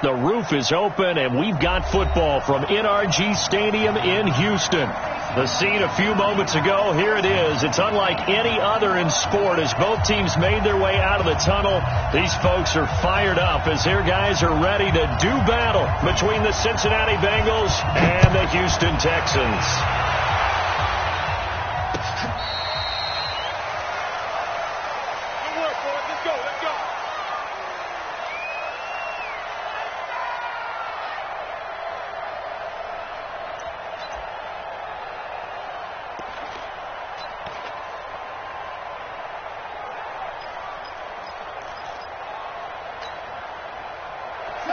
The roof is open, and we've got football from NRG Stadium in Houston. The scene a few moments ago, here it is. It's unlike any other in sport as both teams made their way out of the tunnel. These folks are fired up as their guys are ready to do battle between the Cincinnati Bengals and the Houston Texans.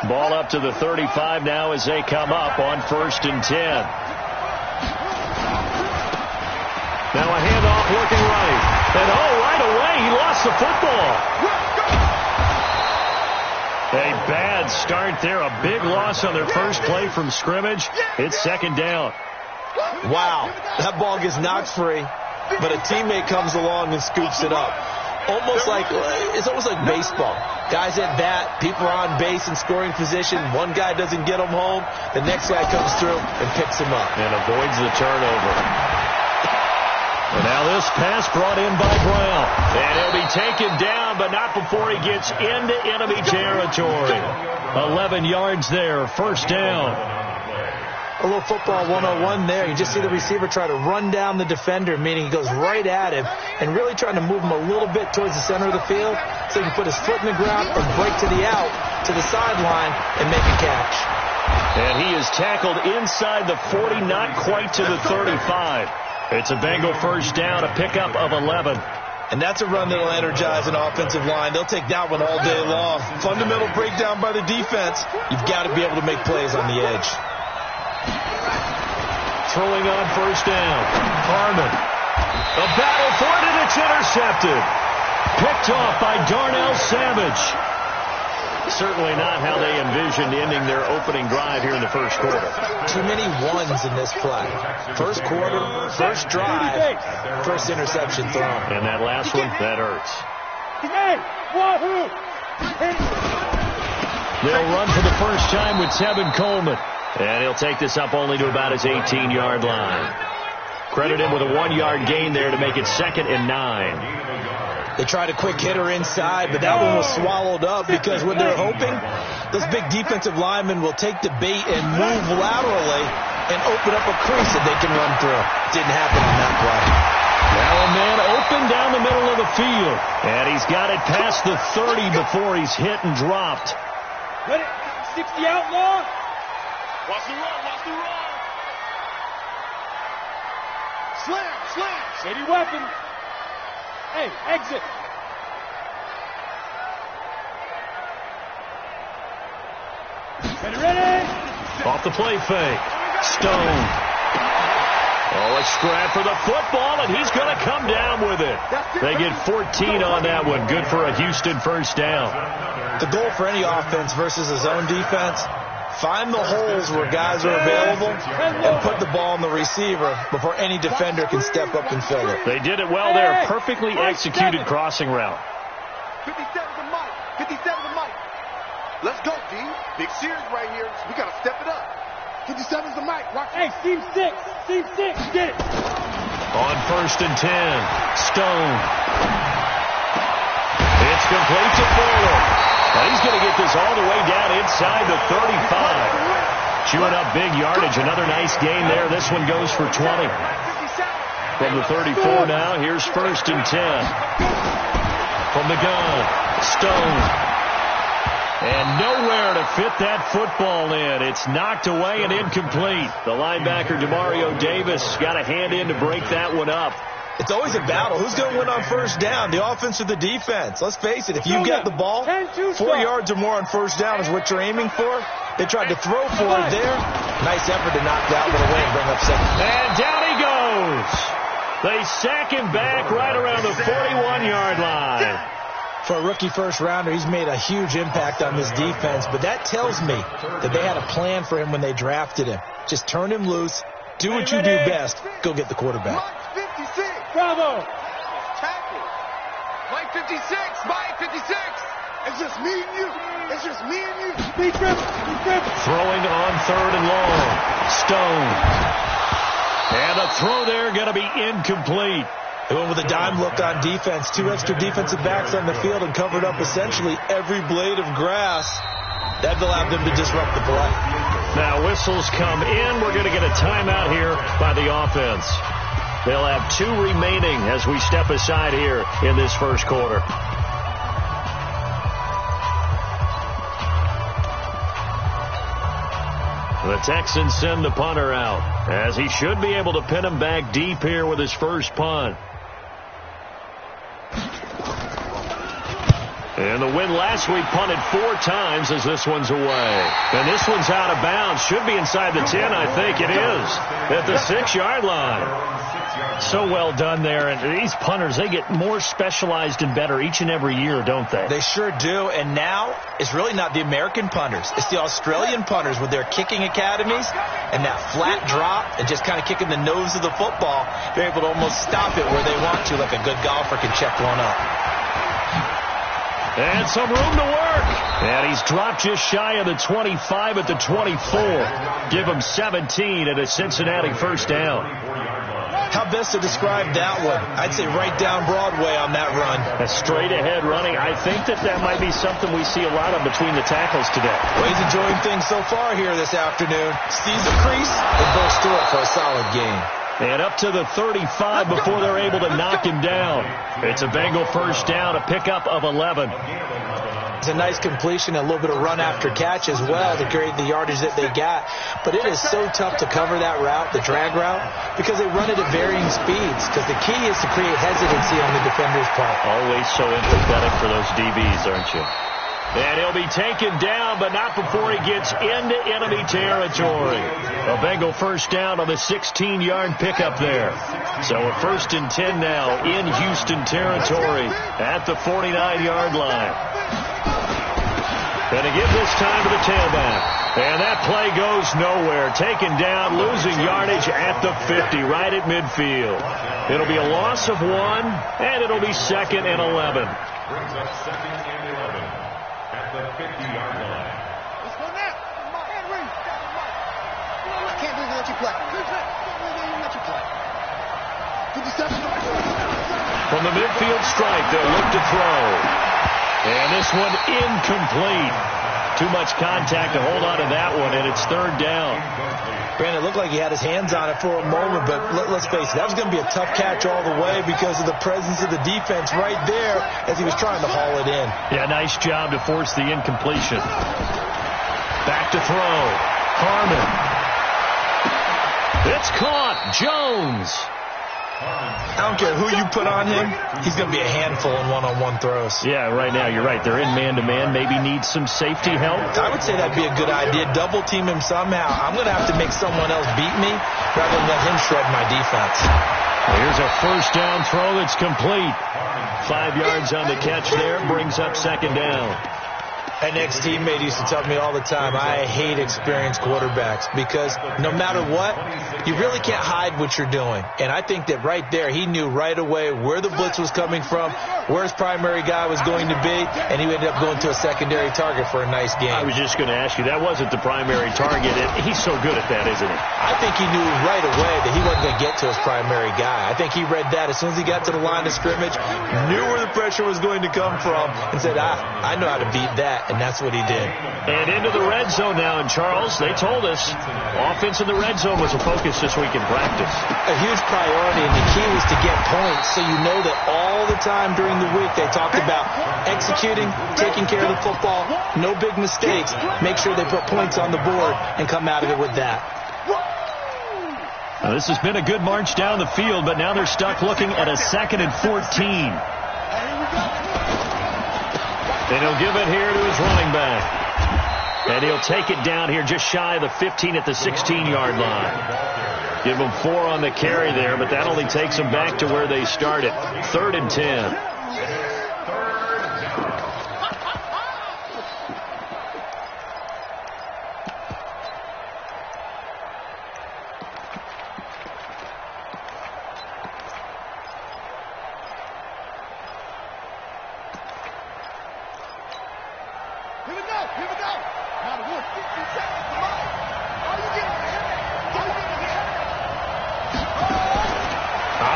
Ball up to the 35 now as they come up on 1st and 10. Now a handoff looking right. And right away he lost the football. A bad start there. A big loss on their first play from scrimmage. It's 2nd down. Wow. That ball gets knocked free, but a teammate comes along and scoops it up. It's almost like baseball. Guys at bat, people are on base in scoring position. One guy doesn't get him home. The next guy comes through and picks him up. And avoids the turnover. And now this pass brought in by Brown. And he'll be taken down, but not before he gets into enemy territory. 11 yards there, 1st down. A little football 101 there. You just see the receiver try to run down the defender, meaning he goes right at him and really trying to move him a little bit towards the center of the field so he can put his foot in the ground or break to the out, to the sideline, and make a catch. And he is tackled inside the 40, not quite to the 35. It's a Bengal 1st down, a pickup of 11. And that's a run that will energize an offensive line. They'll take that one all day long. Fundamental breakdown by the defense. You've got to be able to make plays on the edge. Throwing on 1st down. Harmon. A battle for it, and it's intercepted. Picked off by Darnell Savage. Certainly not how they envisioned ending their opening drive here in the 1st quarter. Too many ones in this play. 1st quarter, 1st drive, 1st interception thrown. And that last one, that hurts. They'll run for the first time with Tevin Coleman. And he'll take this up only to about his 18-yard line. Credit him with a 1-yard gain there to make it 2nd and 9. They tried a quick hitter inside, but that one was swallowed up because what they're hoping, those big defensive linemen will take the bait and move laterally and open up a crease that they can run through. Didn't happen on that play. Now a man open down the middle of the field. And he's got it past the 30 before he's hit and dropped. 60 outlaw. Watch the run, watch the run. Slam. City weapon. Hey, exit. Ready. Off the play fake. Stone. A scrap for the football, and he's going to come down with it. They get 14 on that one. Good for a Houston 1st down. The goal for any offense versus a zone defense, find the holes where guys are available and put the ball on the receiver before any defender can step up and fill it. They did it well there. Perfectly executed crossing route. 57 to Mike. 57 to Mike. Let's go, D. Big series right here. We got to step it up. 57 to Mike. Watch. Hey, team 6. Team 6. Get it. On 1st and 10. Stone. It's complete to Fuller. Now he's going to get this all the way down inside the 35. Chewing up big yardage. Another nice gain there. This one goes for 20. From the 34 now, here's 1st and 10. From the gun, Stone. And nowhere to fit that football in. It's knocked away and incomplete. The linebacker, Demario Davis, got a hand in to break that one up. It's always a battle. Who's going to win on 1st down, the offense or the defense? Let's face it, if you get the ball, 4 yards or more on 1st down is what you're aiming for. They tried to throw for it there. Nice effort to knock that one away and bring up 2nd. And down he goes. They sack him back right around the 41-yard line. For a rookie 1st rounder, he's made a huge impact on this defense, but that tells me that they had a plan for him when they drafted him. Just turn him loose, do what you do best, go get the quarterback. Mike 56. Bravo. Tackle. Mike 56. Mike 56. It's just me and you. It's just me and you. Speed dribble. Speed dribble. Throwing on 3rd and long. Stone. And a throw there going to be incomplete. They went with a dime look on defense. 2 extra defensive backs on the field and covered up essentially every blade of grass. That allowed them to disrupt the play. Now whistles come in. We're going to get a timeout here by the offense. They'll have 2 remaining as we step aside here in this first quarter. The Texans send the punter out, as he should be able to pin him back deep here with his first punt. And the win last week punted 4 times as this one's away. And this one's out of bounds. Should be inside the 10, I think it is, at the 6-yard line. So well done there. And these punters, they get more specialized and better each and every year, don't they? They sure do. And now it's really not the American punters. It's the Australian punters with their kicking academies and that flat drop and just kind of kicking the nose of the football. They're able to almost stop it where they want to, like a good golfer can check one up. And some room to work. And he's dropped just shy of the 25 at the 24. Give him 17 at a Cincinnati first down. How best to describe that one? I'd say right down Broadway on that run. A straight ahead running. I think that might be something we see a lot of between the tackles today. Well, he's enjoying things so far here this afternoon. Sees a crease and bursts through it for a solid gain. And up to the 35 before they're able to knock him down. It's a Bengal first down, a pickup of 11. It's a nice completion, a little bit of run after catch as well to create the yardage that they got. But it is so tough to cover that route, the drag route, because they run it at varying speeds. Because the key is to create hesitancy on the defender's part. Always so empathetic for those DBs, aren't you? And he'll be taken down, but not before he gets into enemy territory. A Bengal first down on the 16-yard pickup there. So a 1st and 10 now in Houston territory at the 49-yard line. And again this time to the tailback. And that play goes nowhere. Taken down, losing yardage at the 50, right at midfield. It'll be a loss of 1, and it'll be 2nd and 11. Brings up 2nd and 11 at the 50-yard line. Let's go now. I can't believe they let you play. Let you play. 57. From the midfield stripe, they'll look to throw. And this one incomplete. Too much contact to hold on to that one, and it's 3rd down. Brandon, it looked like he had his hands on it for a moment, but let's face it, that was going to be a tough catch all the way because of the presence of the defense right there as he was trying to haul it in. Yeah, nice job to force the incompletion. Back to throw. Harmon. It's caught. Jones. I don't care who you put on him, he's going to be a handful in one-on-one throws. Yeah, right now you're right. They're in man-to-man. Maybe need some safety help. I would say that'd be a good idea. Double team him somehow. I'm going to have to make someone else beat me rather than let him shred my defense. Here's a first down throw that's complete. 5 yards on the catch there. Brings up 2nd down. An ex-teammate used to tell me all the time, I hate experienced quarterbacks because no matter what, you really can't hide what you're doing. And I think that right there, he knew right away where the blitz was coming from, where his primary guy was going to be, and he ended up going to a secondary target for a nice game. I was just going to ask you, that wasn't the primary target. He's so good at that, isn't he? I think he knew right away that he wasn't going to get to his primary guy. I think he read that as soon as he got to the line of scrimmage, knew where the pressure was going to come from, and said, I know how to beat that. And that's what he did. And into the red zone now. And Charles, they told us offense in the red zone was a focus this week in practice. A huge priority, and the key was to get points. So you know that all the time during the week they talked about executing, taking care of the football, no big mistakes. Make sure they put points on the board and come out of it with that. Now, this has been a good march down the field, but now they're stuck looking at a 2nd and 14. And he'll give it here to his running back. And he'll take it down here just shy of the 15 at the 16-yard line. Give him 4 on the carry there, but that only takes them back to where they started. 3rd and 10.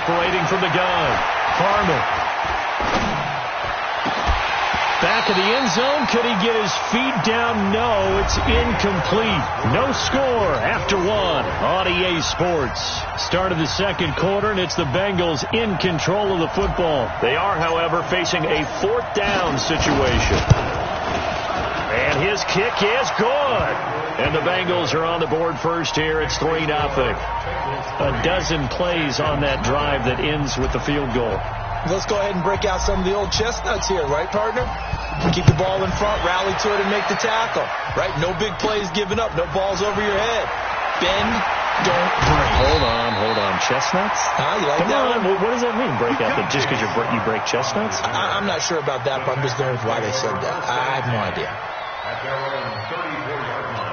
Operating from the gun. Harmon. Back of the end zone. Could he get his feet down? No, it's incomplete. No score after one on EA Sports. Start of the second quarter, and it's the Bengals in control of the football. They are, however, facing a fourth down situation. And his kick is good. And the Bengals are on the board first here. It's 3-0. A dozen plays on that drive that ends with the field goal. Let's go ahead and break out some of the old chestnuts here, right, partner? Keep the ball in front, rally to it, and make the tackle, right? No big plays given up, no balls over your head. Bend, don't break. Hold on. Chestnuts? You like that one? What does that mean, break out? Just because you break chestnuts? I'm not sure about that, but I'm just going with why they said that. I have no idea. At their own 34-yard line.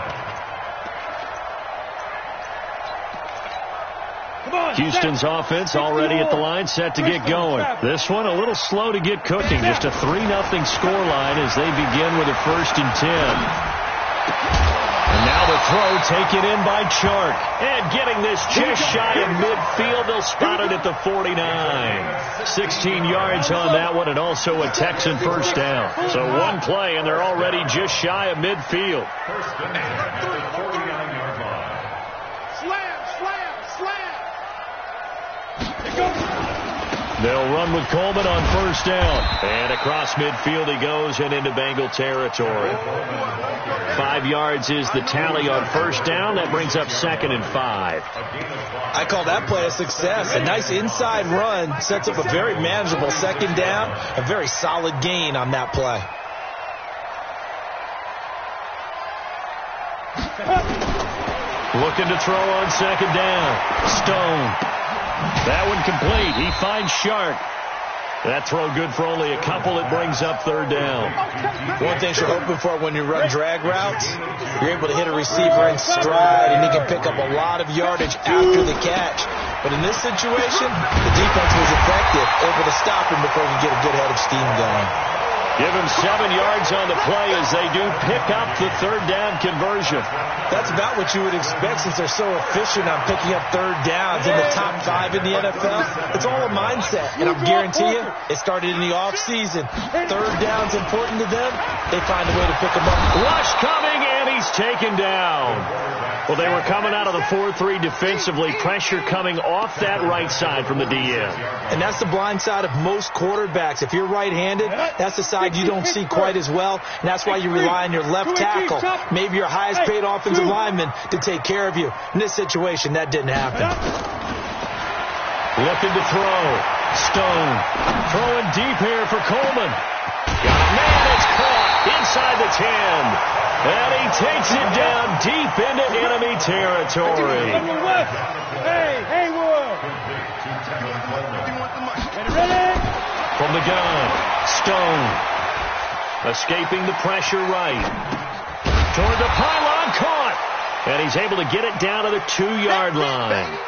Houston's offense already at the line, set to get going. This one a little slow to get cooking. Just a 3-0 scoreline as they begin with a 1st and 10. And now the throw taken in by Chark. And getting this just shy of midfield. They'll spot it at the 49. 16 yards on that one, and also a Texan first down. So one play, and they're already just shy of midfield. First and 10 at the 49-yard line. Slam. They'll run with Coleman on first down. And across midfield he goes and into Bengal territory. 5 yards is the tally on first down. That brings up 2nd and 5. I call that play a success. A nice inside run sets up a very manageable 2nd down. A very solid gain on that play. Looking to throw on 2nd down. Stone. That one complete. He finds Shark. That throw good for only a couple. It brings up 3rd down. One thing you're hoping for when you run drag routes, you're able to hit a receiver in stride, and he can pick up a lot of yardage after the catch. But in this situation, the defense was effective, able to stop him before he could get a good head of steam going. Give him 7 yards on the play as they do pick up the 3rd down conversion. That's about what you would expect since they're so efficient on picking up 3rd downs in the top 5 in the NFL. It's all a mindset, and I'm guarantee you, it started in the offseason. 3rd down's important to them. They find a way to pick them up. Rush coming, and he's taken down. Well, they were coming out of the 4-3 defensively. Pressure coming off that right side from the DM. And that's the blind side of most quarterbacks. If you're right-handed, that's the side you don't see quite as well. And that's why you rely on your left tackle, maybe your highest-paid offensive lineman, to take care of you. In this situation, that didn't happen. Looking to throw. Stone. Throwing deep here for Coleman. Got a man. It's caught inside the 10. And he takes it down deep into enemy territory. Hey, Haywood. From the gun, Stone. Escaping the pressure right. Toward the pylon, caught. And he's able to get it down to the 2-yard line.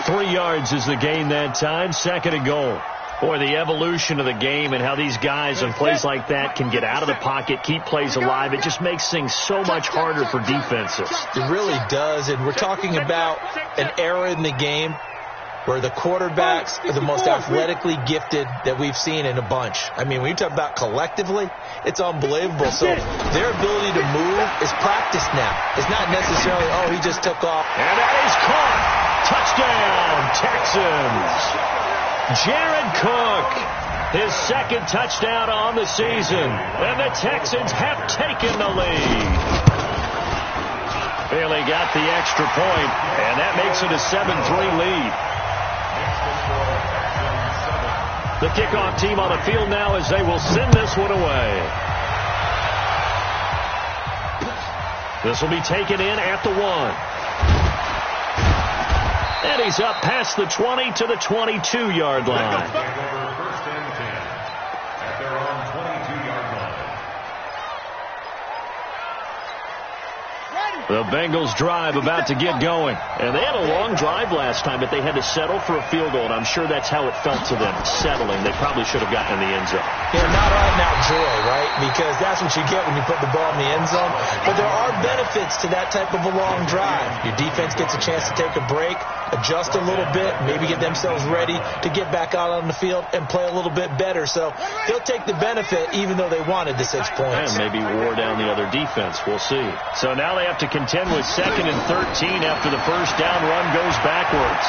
3 yards is the gain that time, 2nd and goal. Boy, the evolution of the game and how these guys on plays like that can get out of the pocket, keep plays alive, it just makes things so much harder for defenses. It really does, and we're talking about an era in the game where the quarterbacks are the most athletically gifted that we've seen in a bunch. I mean, when you talk about collectively, it's unbelievable. So their ability to move is practiced now. It's not necessarily, oh, he just took off. And that is caught. Touchdown, Texans. Jared Cook, his 2nd touchdown on the season, and the Texans have taken the lead. Bailey got the extra point, and that makes it a 7-3 lead. The kickoff team on the field now as they will send this one away. This will be taken in at the 1. And he's up past the 20 to the 22-yard line. First and 10 at their own 22-yard line. The Bengals drive about to get going. And they had a long drive last time, but they had to settle for a field goal. And I'm sure that's how it felt to them, settling. They probably should have gotten in the end zone. Yeah, not right now joy, right? Because that's what you get when you put the ball in the end zone. But there are benefits to that type of a long drive. Your defense gets a chance to take a break, adjust a little bit, maybe get themselves ready to get back out on the field and play a little bit better. So they'll take the benefit even though they wanted the 6 points. And maybe wore down the other defense. We'll see. So now they have to contend with 2nd and 13 after the first down run goes backwards.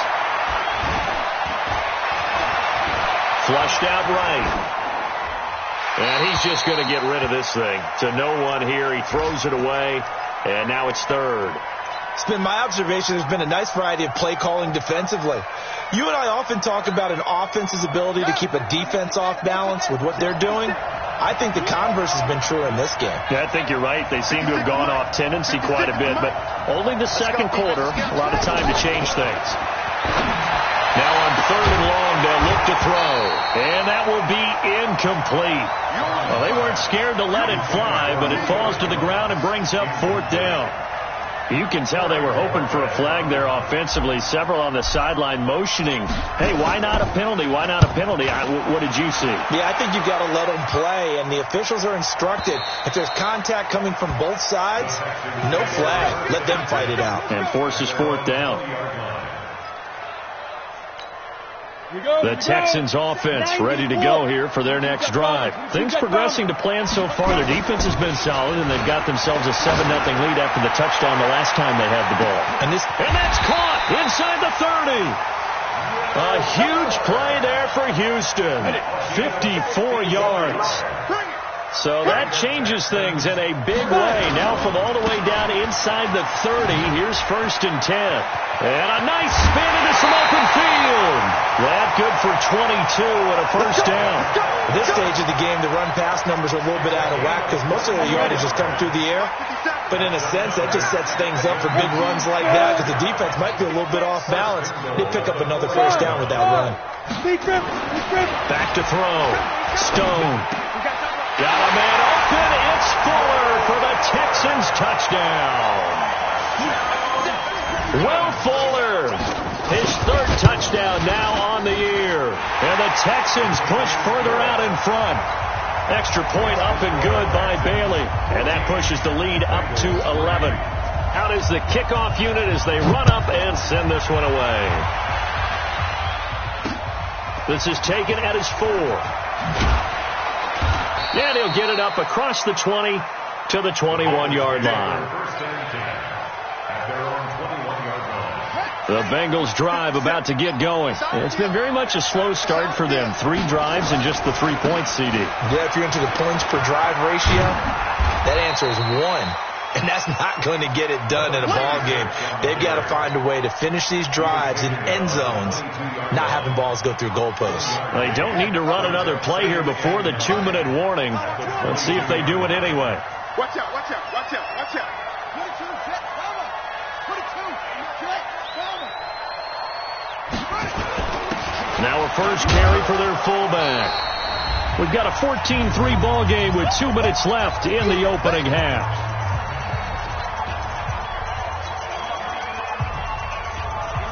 Flushed out right. And he's just going to get rid of this thing. To no one here. He throws it away. And now it's 3rd. It's been my observation there's been a nice variety of play calling defensively. You and I often talk about an offense's ability to keep a defense off balance with what they're doing. I think the converse has been true in this game. Yeah, I think you're right. They seem to have gone off tendency quite a bit, but only the second quarter, a lot of time to change things. Now on 3rd and long, they'll look to throw, and that will be incomplete. Well, they weren't scared to let it fly, but it falls to the ground and brings up 4th down. You can tell they were hoping for a flag there offensively. Several on the sideline motioning, hey, why not a penalty? Why not a penalty? What did you see? Yeah, I think you've got to let them play, and the officials are instructed. If there's contact coming from both sides, no flag. Let them fight it out. And forces 4th down. The Texans offense ready to go here for their next drive. Things progressing to plan so far. Their defense has been solid, and they've got themselves a 7-0 lead after the touchdown the last time they had the ball. And that's caught inside the 30. A huge play there for Houston. 54 yards. So that changes things in a big way. Now from all the way down inside the 30, here's 1st and 10. And a nice spin into some open field. That good for 22 and a first down. At this stage of the game, the run-pass numbers are a little bit out of whack because most of the yardage has come through the air. But in a sense, that just sets things up for big runs like that because the defense might be a little bit off balance. They pick up another first down with that run. Back to throw. Stone. Got a man open. It's Fuller for the Texans touchdown. Will Fuller, his 3rd touchdown now on the year. And the Texans push further out in front. Extra point up and good by Bailey. And that pushes the lead up to 11. Out is the kickoff unit as they run up and send this one away. This is taken at his 4. And he'll get it up across the 20 to the 21-yard line. The Bengals drive about to get going. It's been very much a slow start for them. 3 drives and just the 3 points, CD. Yeah, if you're into the points per drive ratio, that answer is 1. And that's not going to get it done in a ball game. They've got to find a way to finish these drives in end zones, not having balls go through goalposts. They don't need to run another play here before the 2-minute warning. Let's see if they do it anyway. Watch out, watch out, watch out, watch out. Now a first carry for their fullback. We've got a 14-3 ball game with 2 minutes left in the opening half.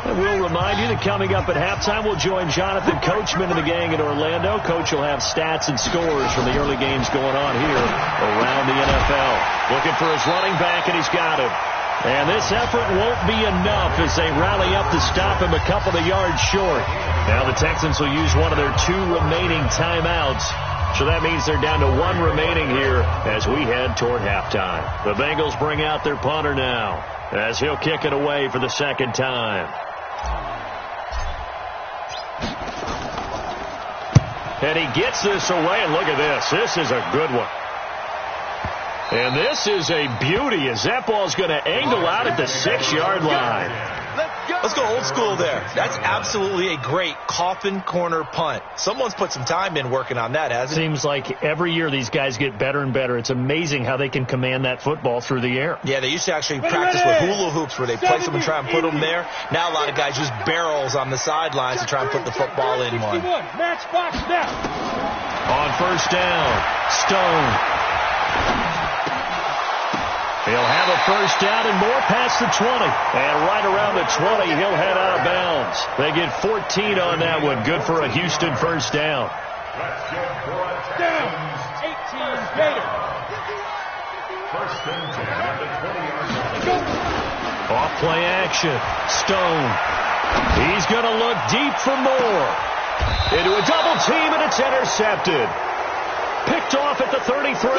And we'll remind you that coming up at halftime, we'll join Jonathan Coachman and the gang in Orlando. Coach will have stats and scores from the early games going on here around the NFL. Looking for his running back, and he's got him. And this effort won't be enough as they rally up to stop him a couple of yards short. Now the Texans will use one of their 2 remaining timeouts. So that means they're down to 1 remaining here as we head toward halftime. The Bengals bring out their punter now as he'll kick it away for the 2nd time. And he gets this away, and look at this. This is a good one. And this is a beauty as that ball's going to angle out at the 6-yard line. Let's go old school there. That's absolutely a great coffin corner punt. Someone's put some time in working on that, hasn't it? Seems like every year these guys get better and better. It's amazing how they can command that football through the air. Yeah, they used to actually practice with hula hoops where they place them and try and put them there. Now a lot of guys use barrels on the sidelines to try and put the football in one. Match box now. On first down, Stone. He'll have a first down and more past the 20. And right around the 20, he'll head out of bounds. They get 14 on that one. Good for a Houston first down. Down. 18 Gator. First and 10 at the 20-yard line. Off play action. Stone. He's going to look deep for more. Into a double team, and it's intercepted. Picked off at the 33.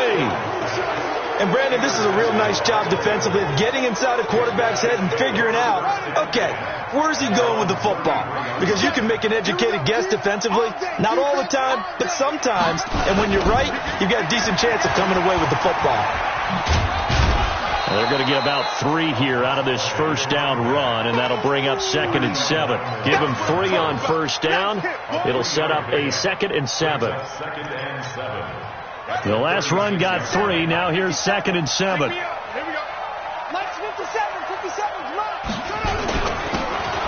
And, Brandon, this is a real nice job defensively of getting inside a quarterback's head and figuring out, okay, where's he going with the football? Because you can make an educated guess defensively, not all the time, but sometimes. And when you're right, you've got a decent chance of coming away with the football. They're going to get about 3 here out of this first down run, and that'll bring up 2nd and 7. Give them 3 on first down. It'll set up a 2nd and 7. The last run got 3. Now here's 2nd and 7. Here we go. Let's 57's left.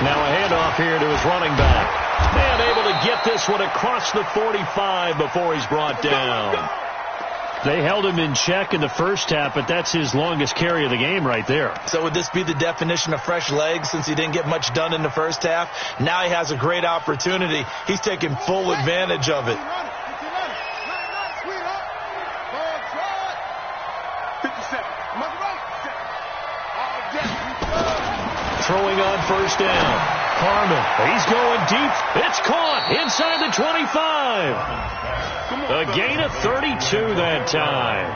Now a handoff here to his running back. And able to get this one across the 45 before he's brought down. They held him in check in the first half, but that's his longest carry of the game right there. So would this be the definition of fresh legs since he didn't get much done in the first half? Now he has a great opportunity. He's taking full advantage of it. 57. Throwing on first down. Harmon, he's going deep. It's caught inside the 25. A gain of 32 that time.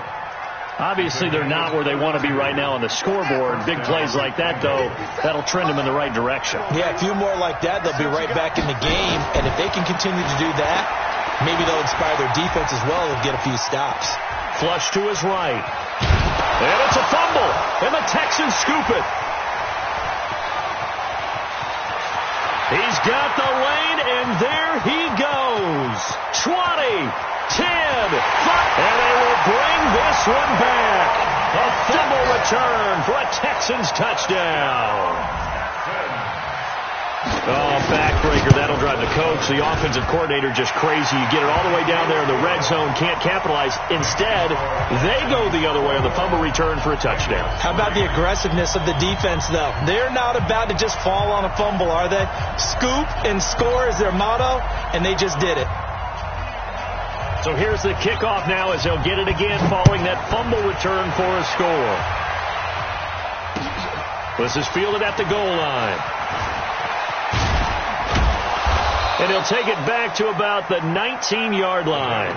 Obviously, they're not where they want to be right now on the scoreboard. Big plays like that, though, that'll trend them in the right direction. Yeah, a few more like that, they'll be right back in the game. And if they can continue to do that, maybe they'll inspire their defense as well and get a few stops. Flush to his right. And it's a fumble. And the Texans scoop it. He's got the lane, and there he goes. 20, 10, 5, and they will bring this one back. A fumble return for a Texans touchdown. Oh, backbreaker. That'll drive the coach, the offensive coordinator, just crazy. You get it all the way down there in the red zone, can't capitalize. Instead, they go the other way on the fumble return for a touchdown. How about the aggressiveness of the defense, though? They're not about to just fall on a fumble, are they? Scoop and score is their motto, and they just did it. So here's the kickoff now as they'll get it again following that fumble return for a score. This is fielded at the goal line. And he'll take it back to about the 19-yard line.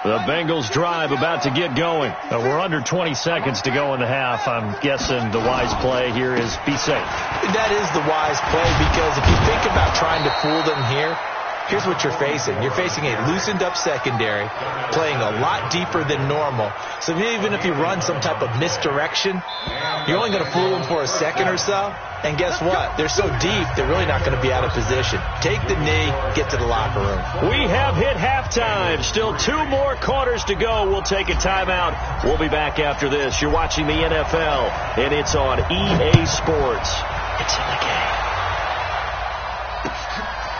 The Bengals drive about to get going. We're under 20 seconds to go in the half. I'm guessing the wise play here is be safe. That is the wise play because if you think about trying to fool them here, here's what you're facing. You're facing a loosened-up secondary, playing a lot deeper than normal. So even if you run some type of misdirection, you're only going to fool them for a second or so. And guess what? They're so deep, they're really not going to be out of position. Take the knee, get to the locker room. We have hit halftime. Still 2 more quarters to go. We'll take a timeout. We'll be back after this. You're watching the NFL, and it's on EA Sports. It's in the game.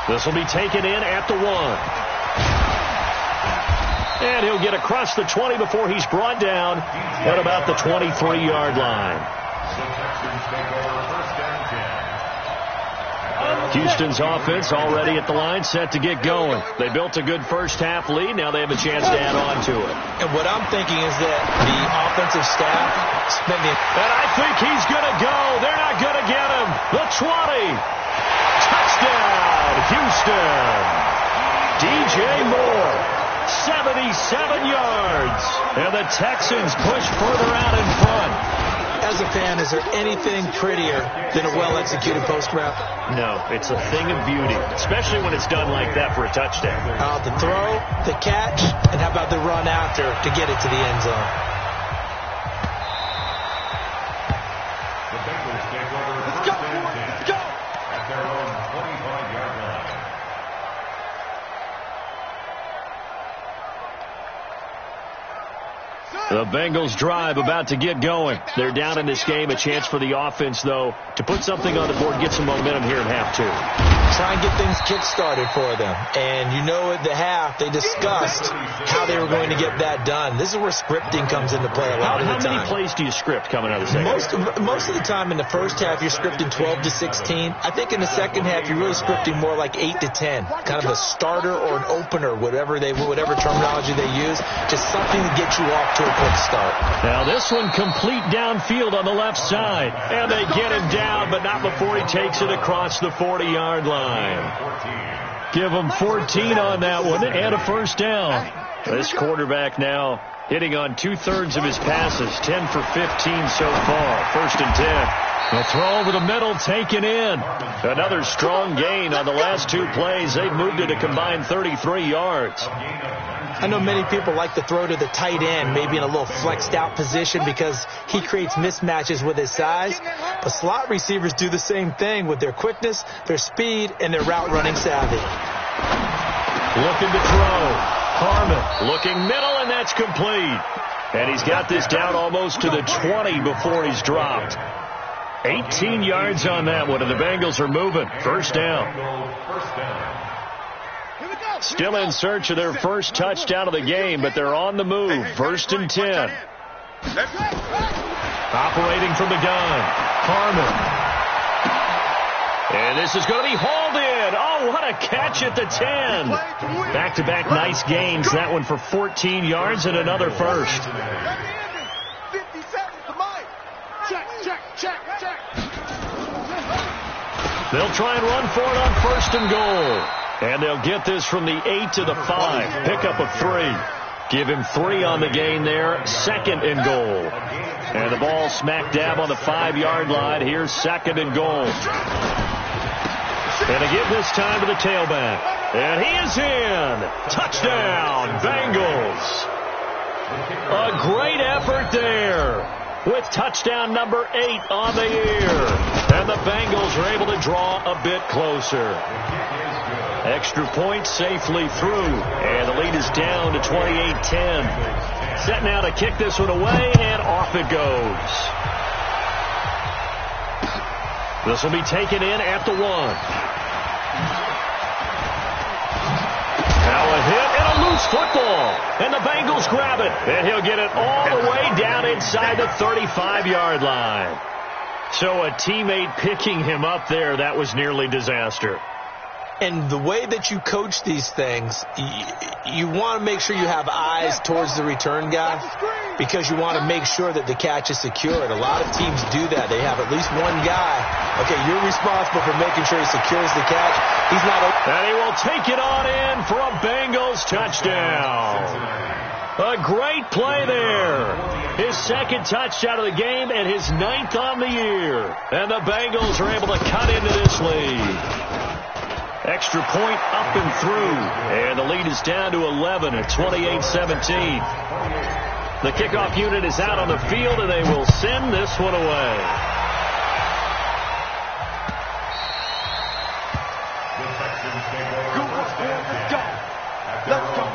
This will be taken in at the 1. And he'll get across the 20 before he's brought down at about the 23-yard line. Houston's offense already at the line, set to get going. They built a good first half lead. Now they have a chance to add on to it. And what I'm thinking is that the offensive staff spending... And I think he's going to go. They're not going to get him. The 20. Touchdown, Houston. DJ Moore, 77 yards. And the Texans push further out in front. As a fan, is there anything prettier than a well-executed post route? No, it's a thing of beauty, especially when it's done like that for a touchdown. The throw, the catch, and how about the run after to get it to the end zone? The Bengals take over first and 10 at their own 25-yard line. The Bengals drive about to get going. They're down in this game. A chance for the offense, though, to put something on the board, get some momentum here in half two. Try and get things kick-started for them. And you know at the half, they discussed how they were going to get that done. This is where scripting comes into play a lot of the time. How many plays do you script coming out of the second? Most of the time in the first half, you're scripting 12 to 16. I think in the second half, you're really scripting more like 8 to 10. Kind of a starter or an opener, whatever terminology they use. Just something to get you off to a quick start. Now this one complete downfield on the left side. And they get him down, but not before he takes it across the 40-yard line. Give him 14 on that one and a first down. This quarterback now hitting on 2/3 of his passes, 10 for 15 so far. First and 10. The throw over the middle, taken in. Another strong gain on the last two plays. They've moved it a combined 33 yards. I know many people like to throw to the tight end, maybe in a little flexed out position because he creates mismatches with his size. But slot receivers do the same thing with their quickness, their speed, and their route running savvy. Looking to throw. Harmon looking middle, and that's complete. And he's got this down almost to the 20 before he's dropped. 18 yards on that one, and the Bengals are moving. First down. Still in search of their first touchdown of the game, but they're on the move. First and 10. Operating from the gun. Harmon. And this is going to be hauled in. Oh, what a catch at the 10. Back-to-back nice gains. That one for 14 yards and another first. They'll try and run for it on first and goal. And they'll get this from the 8 to the 5. Pickup of 3. Give him 3 on the gain there. Second and goal. And the ball smack dab on the 5-yard line. Here's second and goal. And to give this time to the tailback. And he is in. Touchdown, Bengals. A great effort there. With touchdown number 8 on the year. And the Bengals are able to draw a bit closer. Extra point safely through. And the lead is down to 28-10. Set now to kick this one away, and off it goes. This will be taken in at the 1. Now a hit and a loose football. And the Bengals grab it. And he'll get it all the way down inside the 35-yard line. So a teammate picking him up there, that was nearly disaster. And the way that you coach these things, you want to make sure you have eyes towards the return guy because you want to make sure that the catch is secured. A lot of teams do that. They have at least one guy. Okay, you're responsible for making sure he secures the catch. He's not open. And he will take it on in for a Bengals touchdown. A great play there. His second touchdown of the game and his 9th on the year. And the Bengals are able to cut into this lead. Extra point up and through. And the lead is down to 11 at 28-17. The kickoff unit is out on the field, and they will send this one away. Let's go.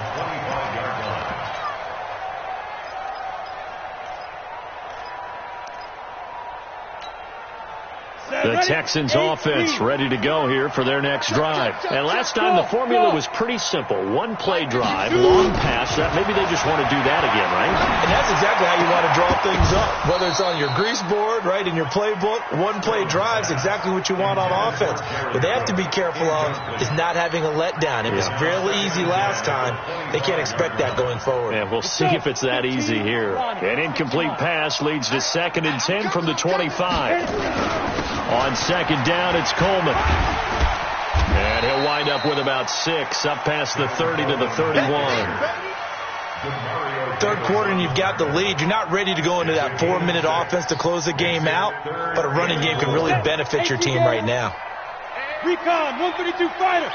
The Texans offense ready to go here for their next drive. And last time the formula was pretty simple. One-play drive, long pass. Maybe they just want to do that again, right? And that's exactly how you want to draw things up. Whether it's on your grease board, right, in your playbook, one-play drive's exactly what you want on offense. What they have to be careful of is not having a letdown. It was real easy last time. They can't expect that going forward. And we'll see if it's that easy here. An incomplete pass leads to second and 10 from the 25. On second down, it's Coleman. And he'll wind up with about 6, up past the 30 to the 31. Third quarter and you've got the lead. You're not ready to go into that 4-minute offense to close the game out, but a running game can really benefit your team right now. Recon, 132 fighter.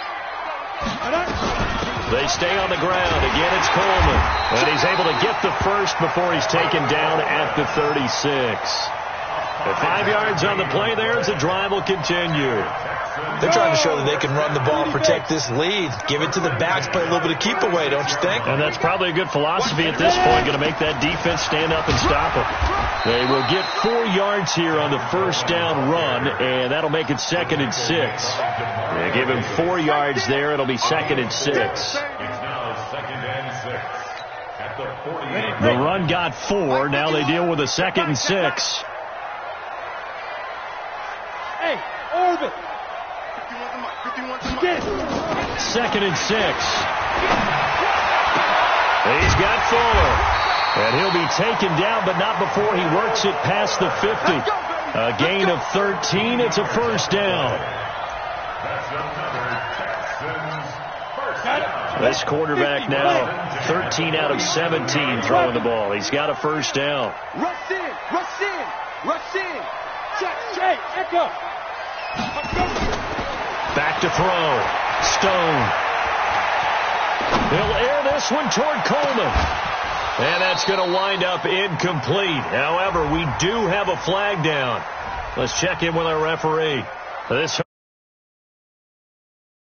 They stay on the ground. Again, it's Coleman. And he's able to get the first before he's taken down at the 36. At 5 yards on the play there as the drive will continue. They're trying to show that they can run the ball, protect this lead. Give it to the backs, play a little bit of keep away, don't you think? And that's probably a good philosophy at this point. Going to make that defense stand up and stop them. They will get 4 yards here on the first down run, and that'll make it 2nd and 6. They give him 4 yards there. It'll be 2nd and 6. It's now 2nd and 6 at the 48. The run got 4. Now they deal with a 2nd and 6. Hey, orbit. 2nd and 6. He's got Fuller. And he'll be taken down, but not before he works it past the 50. A gain of 13. It's a first down. That's another Texans first down. This quarterback now 13 out of 17 throwing the ball. He's got a first down. Rush in, rush in, rush in. Check, check, echo. Back to throw. Stone. He'll air this one toward Coleman. And that's going to wind up incomplete. However, we do have a flag down. Let's check in with our referee. This